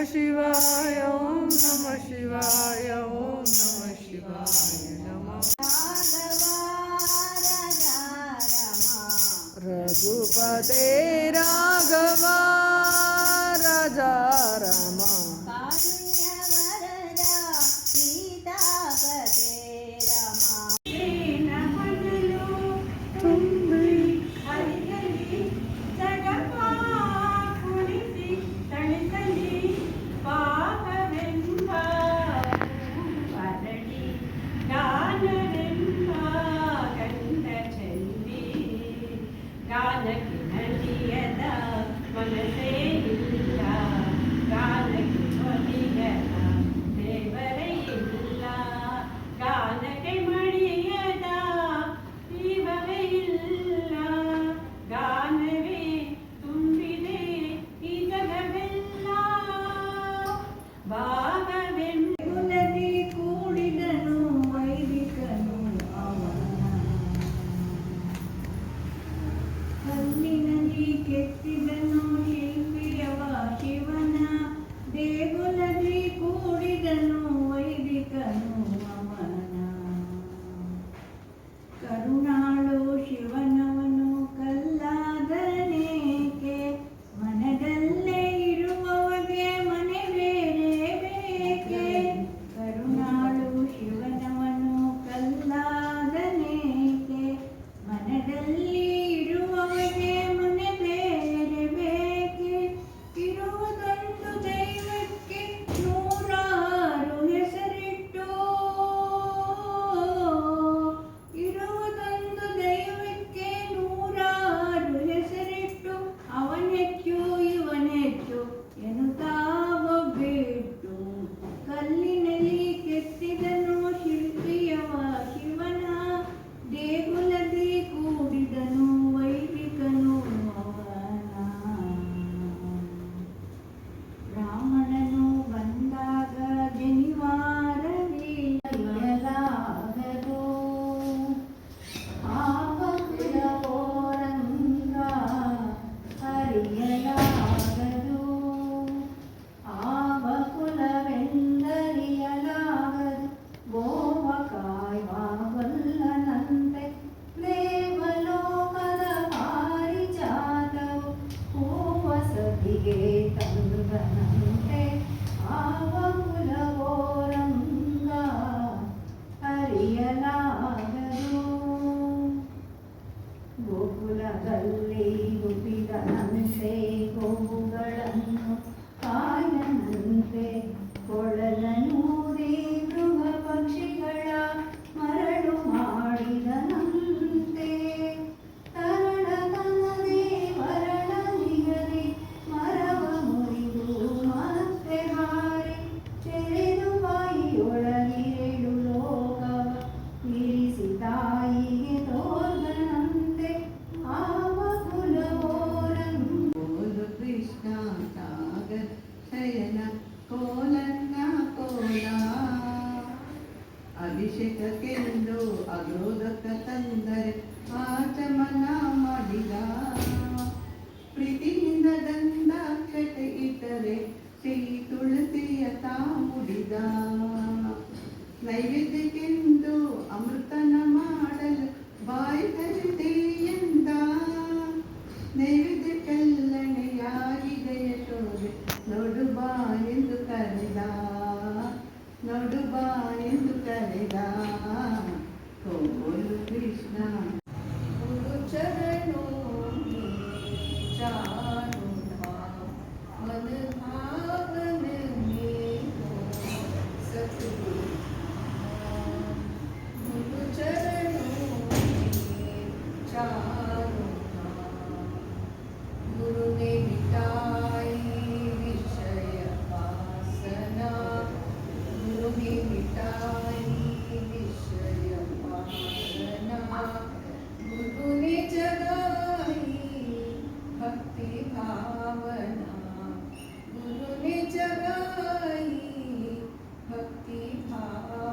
ಶಿವಾಯ ಓಂ ನಮಃ ಶಿವಾಯ ಓಂ ನಮಃ ಶಿವಾಯ ನಮಃ. ರಘುಪತೆ ರಾಘವ ರಾಜಾ ರಾಮ ಕೆತ್ತಿದನು ಶಿಲ್ಪಿಯವ ಶಿವನ ದೇಗುಲದಿ ಕೂಡಿದನು ವೈದಿಕನು ಅವನ ಕರುಣಾಳು ಶಿವನವನು ಕಲ್ಲಾದನೇಕೆ ಮನದಲ್ಲೇ ಇರುವವಗೆ ಮನೆ ಬೇರೆ ಬೇಕೆ ಕರುಣಾಳು ಶಿವನವನು ಕಲ್ಲಾದನೇಕೆ ಮನದಲ್ಲಿ ಇರುವವಗೆ ಮನೆ ಬೇರೆ ಬೇಕೆ ಇರುವುದೊಂದು ದೈವಕ್ಕೆ ನೂರಾರು ಹೆಸರಿಟ್ಟು ಇರುವುದೊಂದು ದೈವಕ್ಕೆ ನೂರಾರು ಹೆಸರಿಟ್ಟು ಅವನೆಚ್ಚು ಇವನೆಚ್ಚು ಎನ್ನುತ್ತಾ ಬಿಟ್ಟು ಕಲ್ಲಿನಲ್ಲಿ ಕೆತ್ತಿದನು ಶಿಲ್ಪಿಯವ ಶಿವನ ದೇಗುಲದಿ ಕೂಡಿದನು ವೈದಿಕನು ಅವನ ಬ್ರಾಹ್ಮಣನು ಬಂದಾಗ ಜನಿವಾರವಿಲ್ಲಲಾಗದು ಆವ ಕುಲಪೋರಂಗ ಅರಿಯಲಾಗದು ಆವ ಕುಲವೆಂದರಿಯಲಾಗದು ಗೋವ ಕಾಯ್ವಾಗಲ್ಲನಂತೆ ದೇವಲೋಕದ ಪಾರಿಜಾತವು ಹೂವಸದಿಗೆ ತಂದನಂತೆ ಆವ ಕುಲಗೋರಂಗ ಅರಿಯಲಾಗದು ಗೋಕುಲದಲ್ಲಿ ಹುಟ್ಟಿದನಂತೆ ಗೋವುಗಳನ್ನು ಕಾಯನಂತೆ ಕೊಳಲನೂರಿ ಮೃಗ ಪಕ್ಷಿಗಳ ಮರಳು ಮಾಡಿದನಂತೆ ತರಳತನದೇ ಮರಳ ನಿಗದಿ ಮರವ ಮುರಿದು ಮತ್ತೆ ಹಾರಿ ತೆರೆದು ಬಾಯಿಯೊಳಗಿರೇಳು ಲೋಕವ ಇರಿಸಿ ತಾಯಿಗೆ ತೋರ್ದನಂತೆ ಆವ ಕುಲವೋರಂಗ ಕೃಷ್ಣ ಸಾಗರ ಶಯನ ಕೋಲನ್ನ ಕೋಲ ಅಭಿಷೇಕಕ್ಕೆಂದು ಅಗೋದಕ ತಂದರೆ ಆಚಮನ ಮಾಡಿದ ಪ್ರೀತಿಯಿಂದ ದಂಡಾಕ್ಷತೆ ಇಟ್ಟರೆ ಶ್ರೀ ತುಳಸಿಯ ತಾ ಮುಡಿದ ನೈವೇದ್ಯಕ್ಕೆಂದು ಅಮೃತನ ಮಾಡಲು ಬಾಯಿ ತರಿದೆ ಎಂದ ನೈವೇದ್ಯಕ್ಕೆಲ್ಲಣೆಯಾಗಿದೆ ಯಶೋದೆ ನೋಡು ಬಾ ಎಂದು ಕರೆದ ನೋಡು ಬಾ ಎಂದು ಕರೆದ ಕೋಲು ಕೃಷ್ಣ ಗುರು ಚರಣೋ ಚಾರು ಮನ ಭಾವನ ಸತ್ಗುರು ಗುರು ಚರಣೋ ಚಾರು गुरु ने मिटाई विषय वासना गुरु ने मिटाई विषय वासना गुरु ने जगाई भक्ति भावना गुरु ने जगाई भक्ति भावना